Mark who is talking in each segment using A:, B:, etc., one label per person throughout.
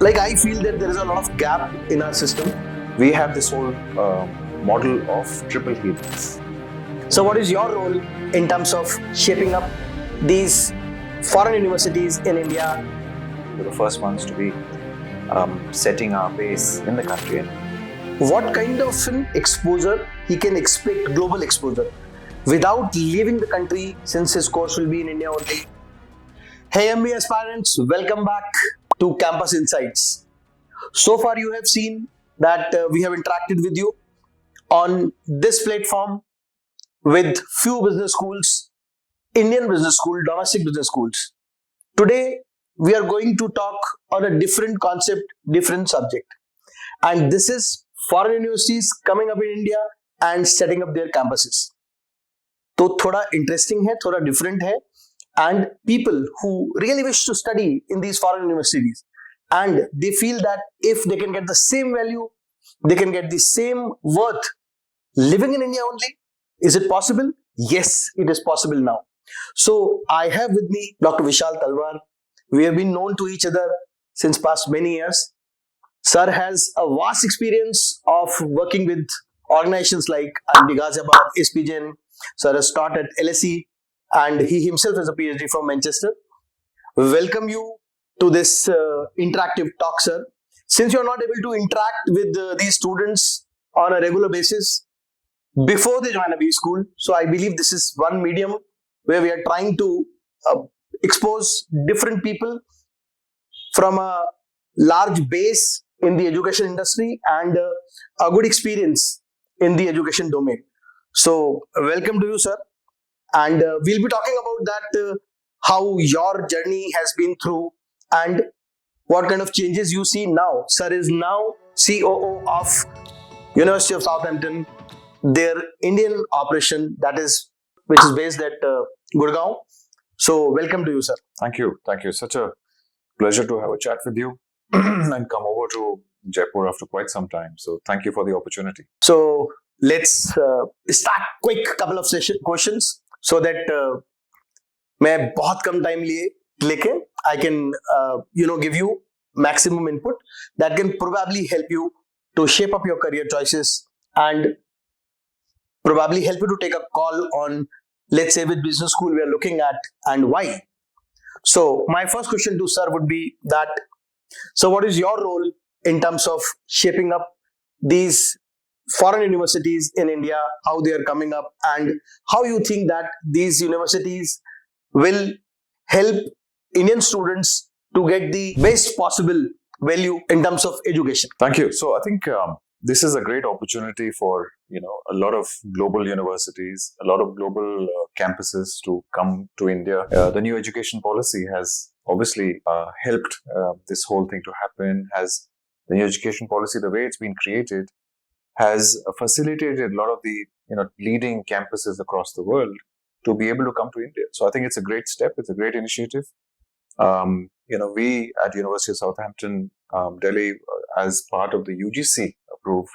A: Like, I feel that there is a lot of gap in our system.
B: We have this whole model of triple helix.
A: So what is your role in terms of shaping up these foreign universities in India?
B: We're the first ones to be setting our base in the country.
A: What kind of an exposure he can expect, global exposure, without leaving the country, since his course will be in India only? Hey MBA aspirants, welcome back to Campus Insights. So far you have seen that we have interacted with you on this platform with few business schools, Indian business school, domestic business schools. Today we are going to talk on a different concept, different subject. And this is foreign universities coming up in India and setting up their campuses. तो थोड़ा interesting है, थोड़ा different है, and people who really wish to study in these foreign universities and they feel that if they can get the same value, they can get the same worth living in India only. Is it possible? Yes, it is possible now. So I have with me Dr. Vishal Talwar. We have been known to each other since past many years. Sir has a vast experience of working with organizations like IIT Ghaziabad, SPGen. Sir has taught at LSE and he himself has a PhD from Manchester. We welcome you to this interactive talk, sir. Since you're not able to interact with these students on a regular basis before they join a B school, so I believe this is one medium where we are trying to expose different people from a large base in the education industry and a good experience in the education domain. So welcome to you, sir. And we'll be talking about that, how your journey has been through and what kind of changes you see now. Sir is now COO of University of Southampton, their Indian operation which is based at Gurgaon. So welcome to you, sir.
B: Thank you. Thank you. Such a pleasure to have a chat with you and come over to Jaipur after quite some time. So thank you for the opportunity.
A: So let's start quick couple of questions so that मैं बहुत कम time लेके I can give you maximum input that can probably help you to shape up your career choices and probably help you to take a call on, let's say, which business school we are looking at and why. So my first question to sir would be that, so what is your role in terms of shaping up these foreign universities in India, how they are coming up and how you think that these universities will help Indian students to get the best possible value in terms of education?
B: Thank you. So I think this is a great opportunity for a lot of global universities, a lot of global campuses to come to India. The new education policy has obviously helped this whole thing to happen. Has the new education policy, the way it's been created, has facilitated a lot of the leading campuses across the world to be able to come to India. So I think it's a great step. It's a great initiative. We at University of Southampton, Delhi, as part of the UGC approved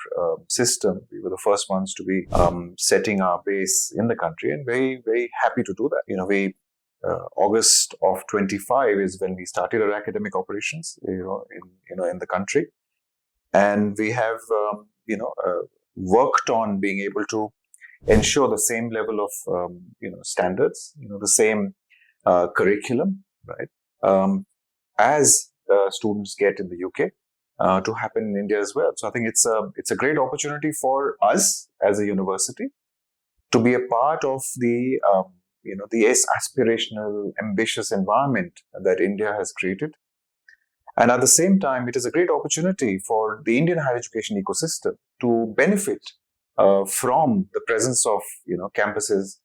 B: system, we were the first ones to be setting our base in the country, and very, very happy to do that. We August of 25 is when we started our academic operations, in the country, and we have worked on being able to ensure the same level of standards, the same curriculum, right? As students get in the UK, to happen in India as well. So I think it's a great opportunity for us as a university to be a part of the aspirational, ambitious environment that India has created. And at the same time, it is a great opportunity for the Indian higher education ecosystem to benefit from the presence of campuses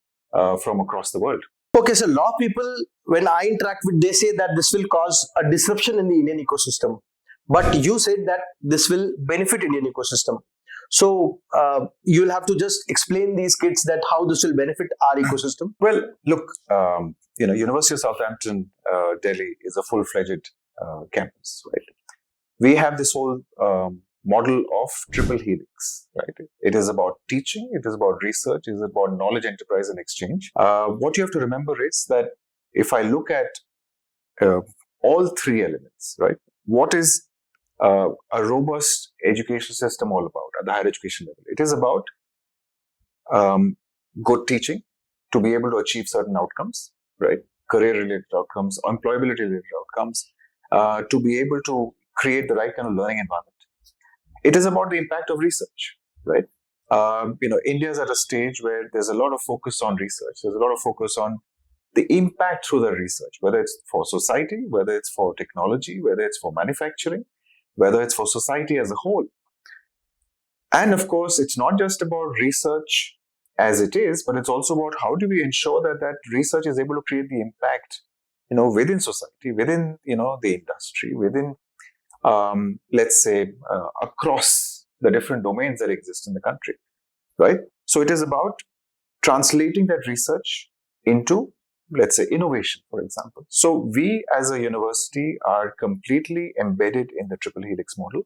B: from across the world.
A: Okay, so a lot of people, when I interact with, they say that this will cause a disruption in the Indian ecosystem. But you said that this will benefit Indian ecosystem. So you'll have to just explain these kids that how this will benefit our ecosystem.
B: Well, look, University of Southampton, Delhi is a full-fledged campus, right? We have this whole model of triple helix, right? It is about teaching, it is about research, it is about knowledge, enterprise, and exchange. What you have to remember is that if I look at all three elements, right? What is a robust education system all about at the higher education level? It is about good teaching to be able to achieve certain outcomes, right? Career-related outcomes, employability-related outcomes, to be able to create the right kind of learning environment. It is about the impact of research, right? India is at a stage where there's a lot of focus on research. There's a lot of focus on the impact through the research, whether it's for society, whether it's for technology, whether it's for manufacturing, whether it's for society as a whole. And of course, it's not just about research as it is, but it's also about how do we ensure that that research is able to create the impact, within society, within, the industry, within, let's say, across the different domains that exist in the country, right? So it is about translating that research into, let's say, innovation, for example. So we as a university are completely embedded in the triple helix model.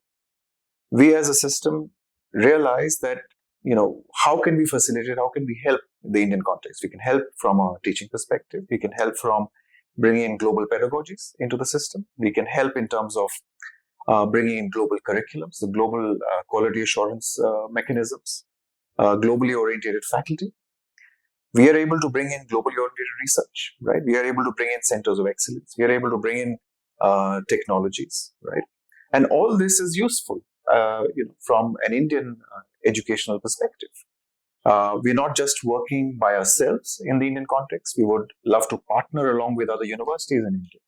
B: We as a system realize that, how can we facilitate, how can we help the Indian context? We can help from a teaching perspective. We can help from bringing in global pedagogies into the system. We can help in terms of bringing in global curriculums, the global quality assurance mechanisms, globally oriented faculty. We are able to bring in globally oriented research, right? We are able to bring in centers of excellence. We are able to bring in technologies, right? And all this is useful, from an Indian educational perspective. We're not just working by ourselves in the Indian context. We would love to partner along with other universities in India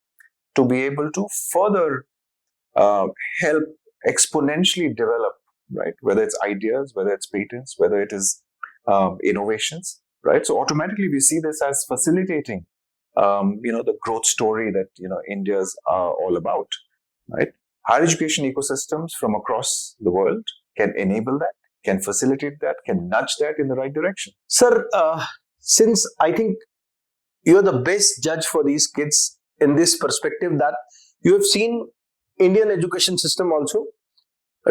B: to be able to further help exponentially develop, right? Whether it's ideas, whether it's patents, whether it is innovations, right? So automatically we see this as facilitating, the growth story that, India's all about, right? Higher education ecosystems from across the world can enable that, can facilitate that, can nudge that in the right direction.
A: Sir, since I think you're the best judge for these kids in this perspective, that you have seen Indian education system also,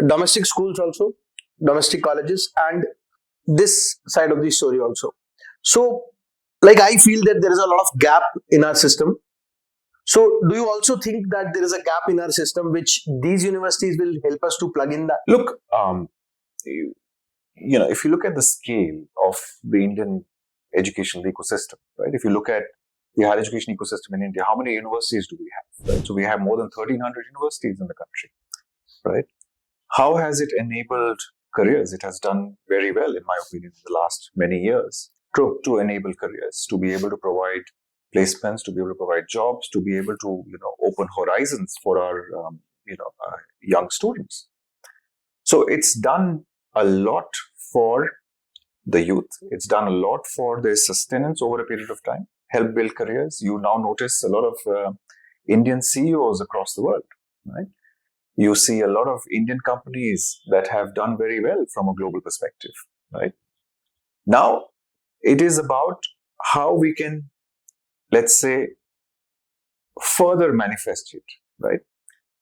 A: domestic schools also, domestic colleges, and this side of the story also. So, I feel that there is a lot of gap in our system. So, do you also think that there is a gap in our system which these universities will help us to plug in that?
B: Look, if you look at the scale of the Indian educational ecosystem, right? If you look at the higher education ecosystem in India, how many universities do we have? Right? So we have more than 1,300 universities in the country, right? How has it enabled careers? It has done very well, in my opinion, in the last many years to enable careers, to be able to provide placements, to be able to provide jobs, to be able to, open horizons for our, young students. So it's done a lot for the youth. It's done a lot for their sustenance over a period of time, help build careers. You now notice a lot of Indian CEOs across the world, right? You see a lot of Indian companies that have done very well from a global perspective, right? Now, it is about how we can, let's say, further manifest it, right?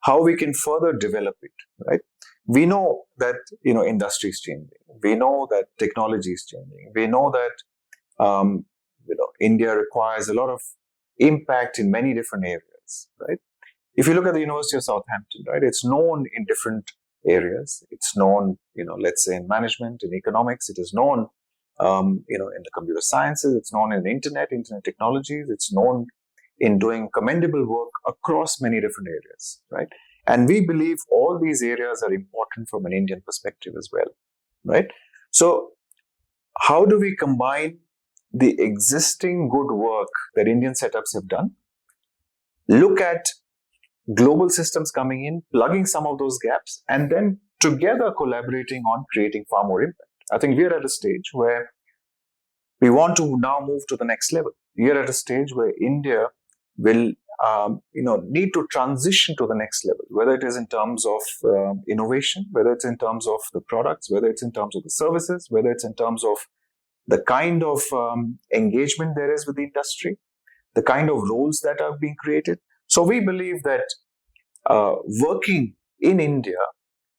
B: How we can further develop it, right? We know that, industry is changing. We know that technology is changing. We know that, India requires a lot of impact in many different areas, right? If you look at the University of Southampton, right, it's known in different areas. It's known, let's say in management, in economics. It is known, in the computer sciences. It's known in internet technologies. It's known in doing commendable work across many different areas, right? And we believe all these areas are important from an Indian perspective as well, right? So how do we combine the existing good work that Indian setups have done, look at global systems coming in, plugging some of those gaps, and then together collaborating on creating far more impact? I think we're at a stage where we want to now move to the next level. We're at a stage where India will need to transition to the next level, whether it is in terms of innovation, whether it's in terms of the products, whether it's in terms of the services, whether it's in terms of the kind of engagement there is with the industry, the kind of roles that are being created. So we believe that working in India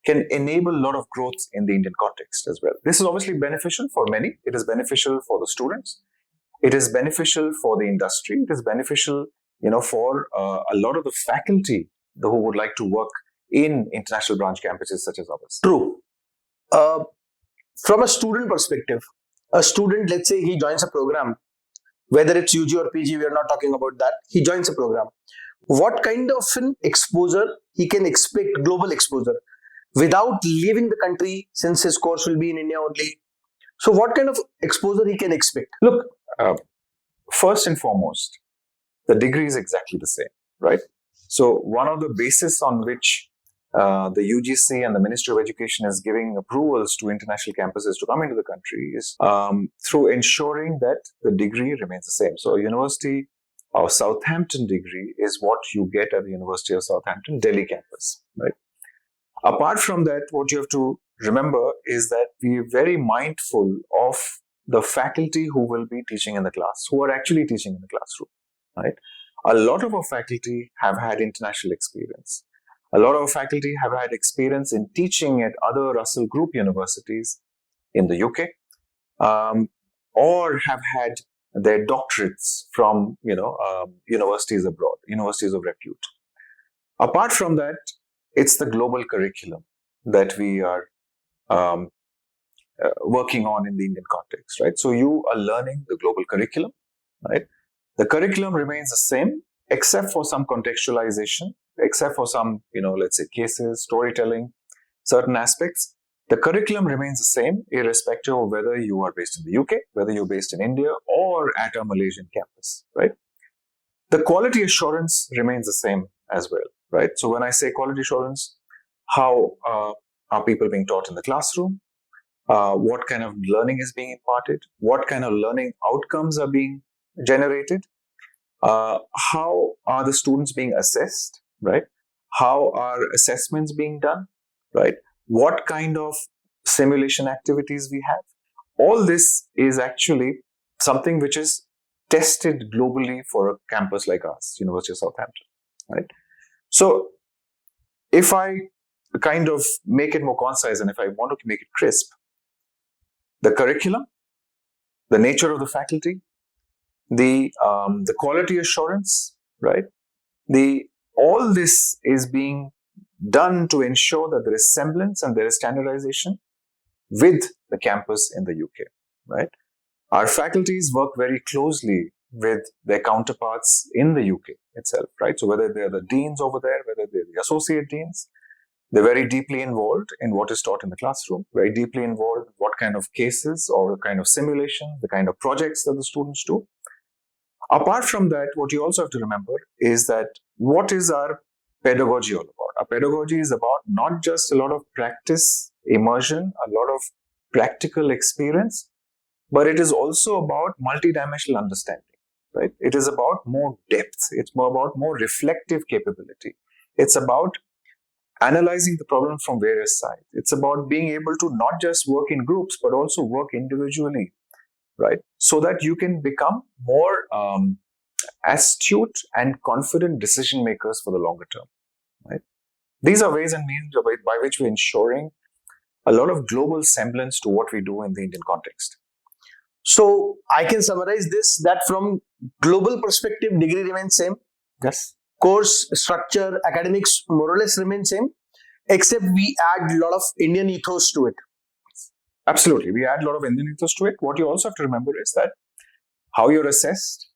B: can enable a lot of growth in the Indian context as well. This is obviously beneficial for many. It is beneficial for the students. It is beneficial for the industry. It is beneficial, for a lot of the faculty who would like to work in international branch campuses such as ours.
A: True. Uh, from a student perspective, a student, let's say he joins a program, whether it's UG or PG, we are not talking about that. He joins a program. What kind of an exposure he can expect, global exposure, without leaving the country, since his course will be in India only? So what kind of exposure he can expect?
B: Look, first and foremost, the degree is exactly the same, right? So one of the bases on which the UGC and the Ministry of Education is giving approvals to international campuses to come into the country is through ensuring that the degree remains the same. So a University of Southampton degree is what you get at the University of Southampton Delhi campus, right? Apart from that, what you have to remember is that we are very mindful of the faculty who will be teaching in the class, who are actually teaching in the classroom, right? A lot of our faculty have had international experience. A lot of our faculty have had experience in teaching at other Russell Group universities in the UK, or have had their doctorates from universities abroad, universities of repute. Apart from that, it's the global curriculum that we are working on in the Indian context, right? So you are learning the global curriculum, right? The curriculum remains the same, except for some contextualization, except for some, let's say cases, storytelling, certain aspects. The curriculum remains the same, irrespective of whether you are based in the UK, whether you're based in India, or at a Malaysian campus, right? The quality assurance remains the same as well, right? So when I say quality assurance, how are people being taught in the classroom? What kind of learning is being imparted? What kind of learning outcomes are being generated? How are the students being assessed, right? How are assessments being done, right? What kind of simulation activities we have? All this is actually something which is tested globally for a campus like ours, University of Southampton, right? So if I kind of make it more concise and if I want to make it crisp, the curriculum, the nature of the faculty, the quality assurance, right? All this is being done to ensure that there is semblance and there is standardization with the campus in the UK, right? Our faculties work very closely with their counterparts in the UK itself, right? So whether they're the deans over there, whether they're the associate deans, they're very deeply involved in what is taught in the classroom, very deeply involved in what kind of cases or the kind of simulation, the kind of projects that the students do. Apart from that, what you also have to remember is that what is our pedagogy all about? Our pedagogy is about not just a lot of practice, immersion, a lot of practical experience, but it is also about multidimensional understanding, right? It is about more depth. It's more about more reflective capability. It's about analyzing the problem from various sides. It's about being able to not just work in groups, but also work individually, right? So that you can become more astute and confident decision makers for the longer term, right? These are ways and means by which we're ensuring a lot of global semblance to what we do in the Indian context.
A: So I can summarize this, that from global perspective, degree remains same.
B: Yes.
A: Course structure, academics more or less remain same, except we add a lot of Indian ethos to it.
B: Absolutely. We add a lot of Indian ethos to it. What you also have to remember is that how you're assessed,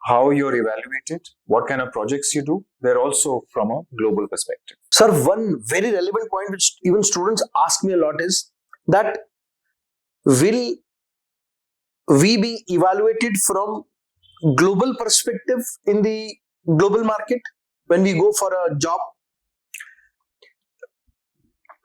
B: how you're evaluated, what kind of projects you do, they're also from a global perspective.
A: Sir, one very relevant point which even students ask me a lot is that will we be evaluated from global perspective in the global market when we go for a job?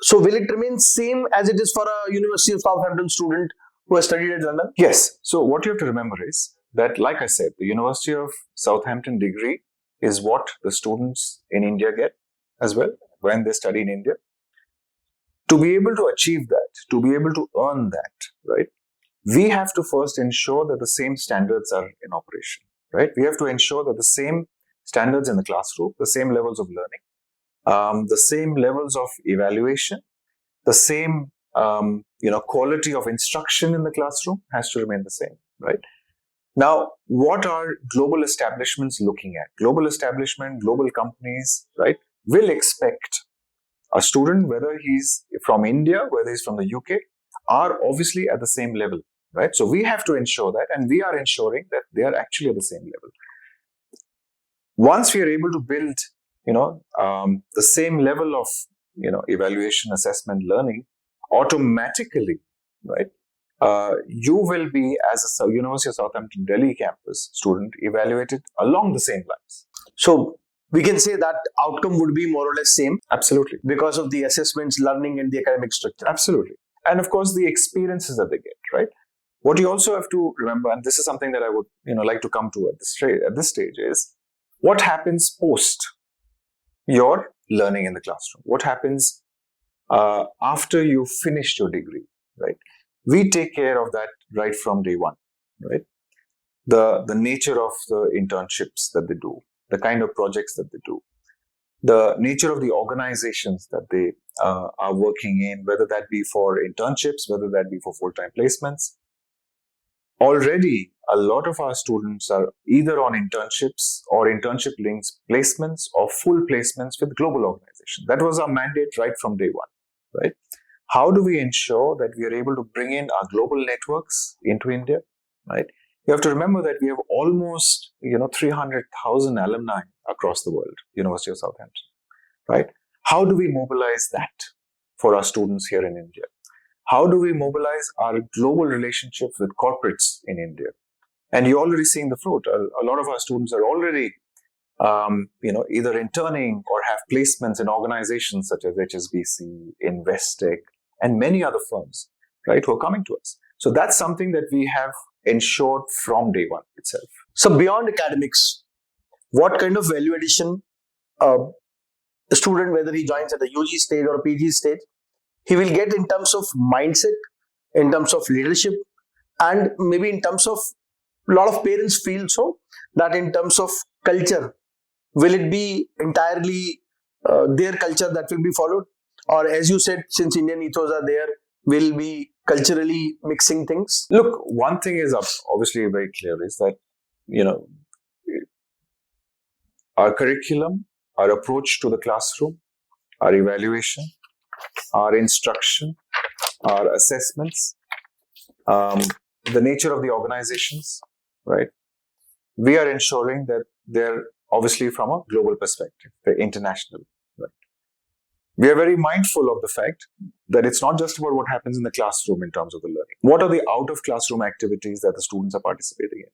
A: So will it remain same as it is for a University of Southampton student who has studied at London?
B: Yes. So what you have to remember is that, like I said, the University of Southampton degree is what the students in India get as well when they study in India. To be able to achieve that, to be able to earn that, right, we have to first ensure that the same standards are in operation, right? We have to ensure that the same standards in the classroom, the same levels of learning, the same levels of evaluation, the same quality of instruction in the classroom has to remain the same, right? Now, what are global establishments looking at? Global establishment, global companies, right, will expect A student, whether he's from India, whether he's from the UK, are obviously at the same level, right? So we have to ensure that, and we are ensuring that they are actually at the same level. Once we are able to build, the same level of, evaluation, assessment, learning, automatically, right? You will be, as a University of Southampton Delhi campus student, evaluated along the same lines.
A: So we can say that outcome would be more or less same.
B: Absolutely.
A: Because of the assessments, learning, and the academic structure.
B: Absolutely. And of course, the experiences that they get, right? What you also have to remember, and this is something that I would, like to come to at this stage, is what happens post your learning in the classroom. What happens after you finished your degree, right? We take care of that right from day one, right? The nature of the internships that they do, the kind of projects that they do, the nature of the organizations that they are working in, whether that be for internships, whether that be for full-time placements. Already, a lot of our students are either on internships or internship-linked placements or full placements with global organizations. That was our mandate right from day one, right? How do we ensure that we are able to bring in our global networks into India, right? You have to remember that we have almost, 300,000 alumni across the world, University of Southampton, right? How do we mobilize that for our students here in India? How do we mobilize our global relationships with corporates in India? And you're already seeing the fruit. A lot of our students are already, either interning or have placements in organizations such as HSBC, Investec, and many other firms, right, who are coming to us. So that's something that we have ensured from day one itself.
A: So beyond academics, what kind of value addition a student, whether he joins at the UG stage or a PG stage, he will get in terms of mindset, in terms of leadership, and maybe in terms of, a lot of parents feel so that in terms of culture, will it be entirely their culture that will be followed? Or as you said, since Indian ethos are there, will be culturally mixing things?
B: Look, one thing is obviously very clear is that, our curriculum, our approach to the classroom, our evaluation, our instruction, our assessments, the nature of the organizations, right? We are ensuring that they're obviously from a global perspective, they're international, right? We are very mindful of the fact that it's not just about what happens in the classroom in terms of the learning. What are the out of classroom activities that the students are participating in,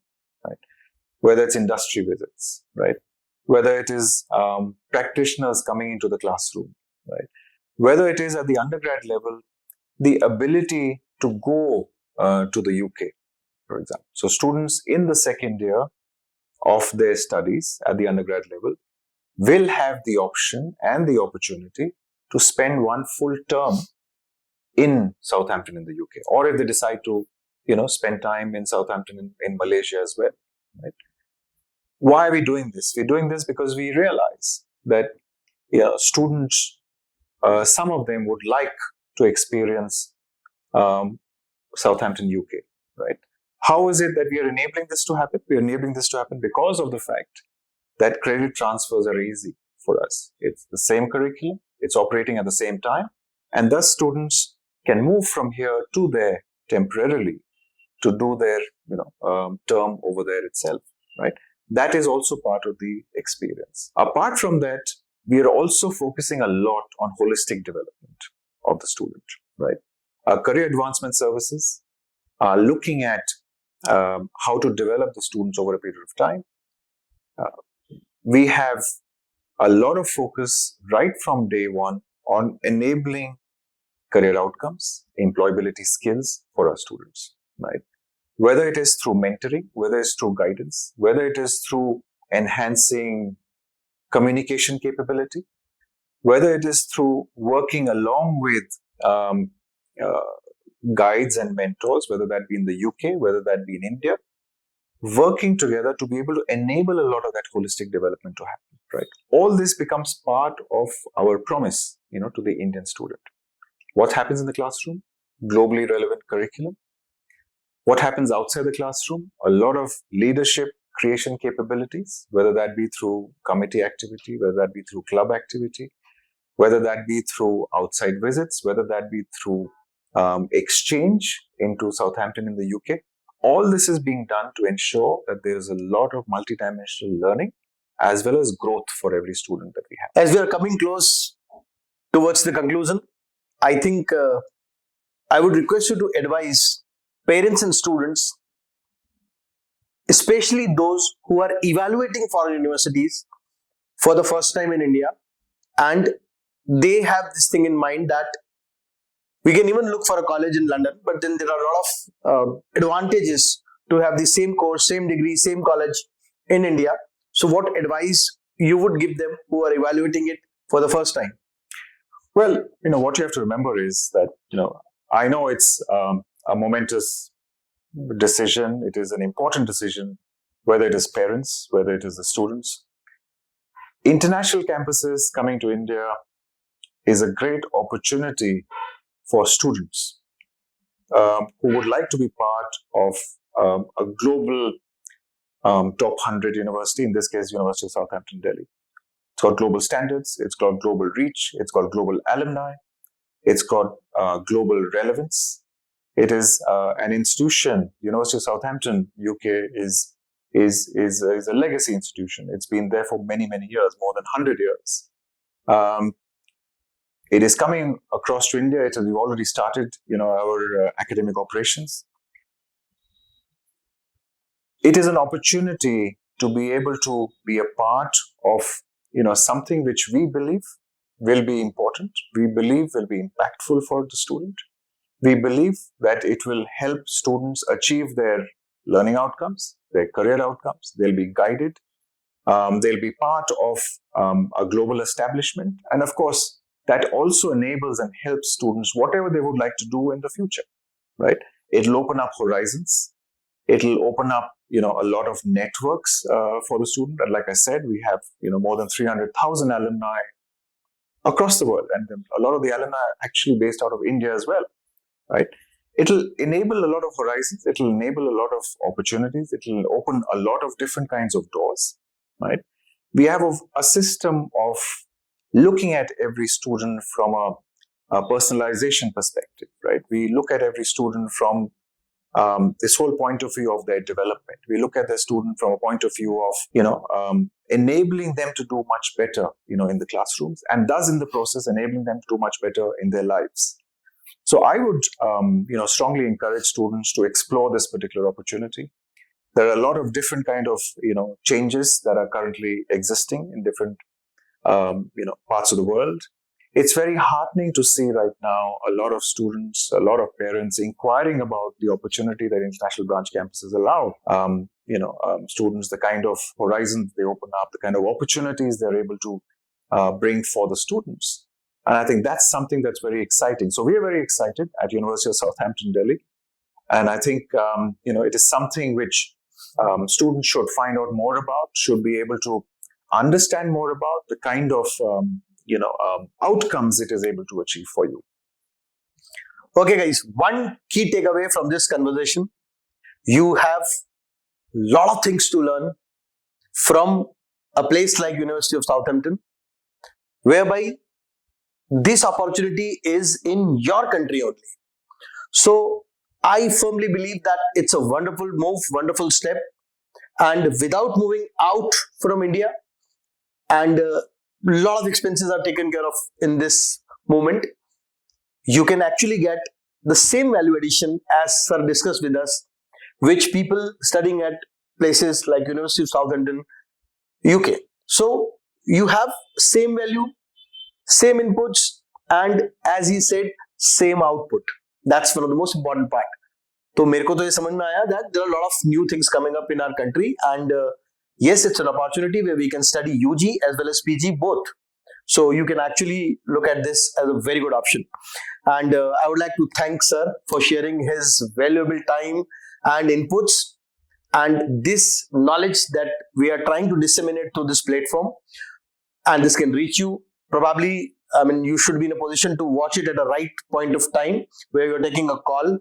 B: right? Whether it's industry visits, right? Whether it is practitioners coming into the classroom, right? Whether it is at the undergrad level, the ability to go to the UK, for example. So students in the second year of their studies at the undergrad level will have the option and the opportunity to spend one full term in Southampton in the UK, or if they decide to, spend time in Southampton in Malaysia as well, right? Why are we doing this? We're doing this because we realize that students, some of them would like to experience Southampton, UK, right? How is it that we are enabling this to happen? We are enabling this to happen because of the fact that credit transfers are easy for us. It's the same curriculum, it's operating at the same time, and thus students can move from here to there temporarily to do their term over there itself, right? That is also part of the experience. Apart from that, we are also focusing a lot on holistic development of the student, right? Our career advancement services are looking at how to develop the students over a period of time. We have a lot of focus right from day one on enabling career outcomes, employability skills for our students, right? Whether it is through mentoring, whether it's through guidance, whether it is through enhancing communication capability, whether it is through working along with guides and mentors, whether that be in the UK, whether that be in India, working together to be able to enable a lot of that holistic development to happen, right? All this becomes part of our promise, to the Indian student. What happens in the classroom? Globally relevant curriculum. What happens outside the classroom? A lot of leadership creation capabilities, whether that be through committee activity, whether that be through club activity, whether that be through outside visits, whether that be through exchange into Southampton in the UK. All this is being done to ensure that there is a lot of multidimensional learning as well as growth for every student that we have.
A: As we are coming close towards the conclusion, I think I would request you to advise parents and students, especially those who are evaluating foreign universities for the first time in India, and they have this thing in mind that we can even look for a college in London, but then there are a lot of advantages to have the same course, same degree, same college in India. So what advice you would give them who are evaluating it for the first time?
B: Well, what you have to remember is that, I know it's a momentous decision. It is an important decision, whether it is parents, whether it is the students. International campuses coming to India is a great opportunity for students who would like to be part of a global top 100 university, in this case, University of Southampton, Delhi. It's got global standards, it's got global reach, it's got global alumni, it's got global relevance. It is an institution. University of Southampton, UK, is a legacy institution. It's been there for many, many years, more than 100 years. It is coming across to India. We've already started, our academic operations. It is an opportunity to be able to be a part of, something which we believe will be important. We believe will be impactful for the student. We believe that it will help students achieve their learning outcomes, their career outcomes. They'll be guided. They'll be part of a global establishment. And of course, that also enables and helps students, whatever they would like to do in the future, right? It'll open up horizons. It'll open up, a lot of networks for the student. And like I said, we have, more than 300,000 alumni across the world. And a lot of the alumni are actually based out of India as well, right? It'll enable a lot of horizons. It'll enable a lot of opportunities. It'll open a lot of different kinds of doors, right? We have a system of looking at every student from a personalization perspective, right? We look at every student from this whole point of view of their development. We look at the student from a point of view of, enabling them to do much better, in the classrooms, and thus in the process enabling them to do much better in their lives. So I would, strongly encourage students to explore this particular opportunity. There are a lot of different kind of, changes that are currently existing in different, parts of the world. It's very heartening to see right now a lot of students, a lot of parents inquiring about the opportunity that international branch campuses allow. Students, the kind of horizons they open up, the kind of opportunities they're able to bring for the students. And I think that's something that's very exciting. So we are very excited at University of Southampton, Delhi. And I think, it is something which students should find out more about, should be able to understand more about the kind of, outcomes it is able to achieve for you.
A: Okay, guys, one key takeaway from this conversation: you have a lot of things to learn from a place like University of Southampton, whereby this opportunity is in your country only. So I firmly believe that it's a wonderful move, wonderful step. And without moving out from India, and a lot of expenses are taken care of in this moment, you can actually get the same value addition as Sir discussed with us, which people studying at places like University of Southampton, UK. So you have same value, same inputs, and as he said, same output. That's one of the most important part. So मेरे को तो ये समझ में आया that there are a lot of new things coming up in our country, and yes, it's an opportunity where we can study UG as well as PG both. So you can actually look at this as a very good option. And I would like to thank Sir for sharing his valuable time and inputs and this knowledge that we are trying to disseminate to this platform. And this can reach you. Probably, you should be in a position to watch it at a right point of time where you're taking a call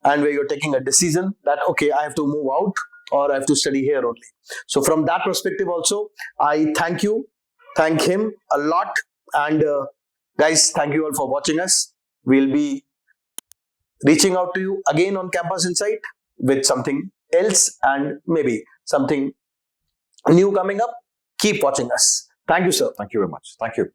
A: and where you're taking a decision that, okay, I have to move out or I have to study here only. So from that perspective also, I thank him a lot, and Guys, thank you all for watching us. We'll be reaching out to you again on Campus Insight with something else and maybe something new coming up. Keep watching us. Thank you, sir.
B: Thank you very much. Thank you.